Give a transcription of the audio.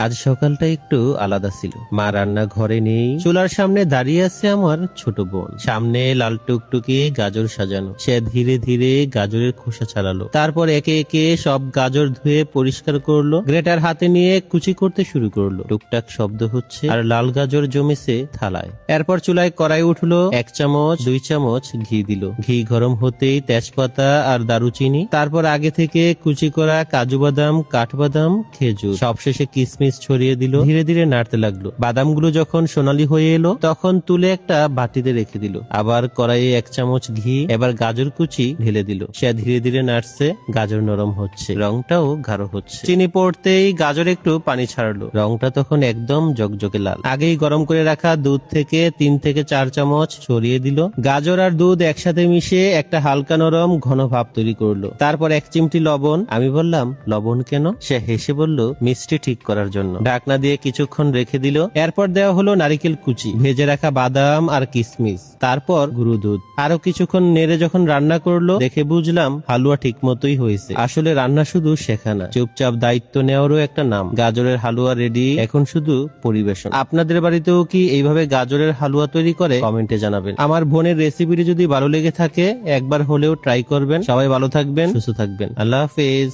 আজ সকালটা একটু আলাদা ছিল। মা রান্না ঘরে নেই, চুলার সামনে দাঁড়িয়ে আছে আমার ছোট বোন। সামনে লাল টুকটুকে গাজর সাজানো। সে ধীরে ধীরে গাজরের খোসা ছাড়ালো, তারপর একে একে সব গাজর ধুয়ে পরিষ্কার করলো। গ্রেটার হাতে নিয়ে কুচি করতে শুরু করলো। টুকটাক শব্দ হচ্ছে আর লাল গাজর জমেছে থালায়। এরপর চুলায় কড়াই উঠলো, 1 চামচ 2 চামচ ঘি দিল। ঘি গরম হতেই তেজপাতা আর দারুচিনি, তারপর আগে থেকে কুচি করা কাজু বাদাম, কাঠবাদাম, খেজুর, সবশেষে কিশমিশ ছড়িয়ে দিল। ধীরে ধীরে নাড়তে লাগলো। বাদামগুলো যখন সোনালী হয়ে এলো তখন তুলে একটা বাটিতে রেখে দিল। আবার কড়াইয়ে 1 চামচ ঘি, এবার গাজর কুচি ঢেলে দিল। সে ধীরে ধীরে নাড়ছে। গাজর নরম হচ্ছে, রংটাও গাঢ় হচ্ছে। চিনি পড়তেই গাজর একটু পানি ছাড়লো। রংটা তখন একদম জকজকে লাল। আগেই গরম করে রাখা দুধ থেকে 3 থেকে 4 চামচ ছড়িয়ে দিল। গাজর আর দুধ একসাথে মিশে একটা হালকা নরম ঘন ভাব তৈরি করলো। তারপর 1 চিমটি লবণ। আমি বললাম, লবণ কেন? সে হেসে বলল, মিষ্টি ঠিক করার জন্য। ঢাকনা দিয়ে কিছুক্ষণ রেখে দিল। এরপর দেওয়া হলো নারিকেল কুচি, ভেজে রাখা বাদাম আর কিশমিশ, তারপর গুঁড়ো দুধ। আরো কিছুক্ষণ নেড়ে যখন রান্না করলো দেখে বুঝলাম হালুয়া ঠিক মতোই হয়েছে। আসলে রান্না শুধু শেখা না, চুপচাপ দায়িত্ব নেওয়ারও একটা নাম। গাজরের হালুয়া রেডি, এখন শুধু পরিবেশন। আপনাদের বাড়িতেও কি এইভাবে গাজরের হালুয়া তৈরি করে? কমেন্টে জানাবেন। আমার বোনের রেসিপিটি যদি ভালো লেগে থাকে একবার হলেও ট্রাই করবেন। সবাই ভালো থাকবেন, সুস্থ থাকবেন। আল্লাহ হাফেজ।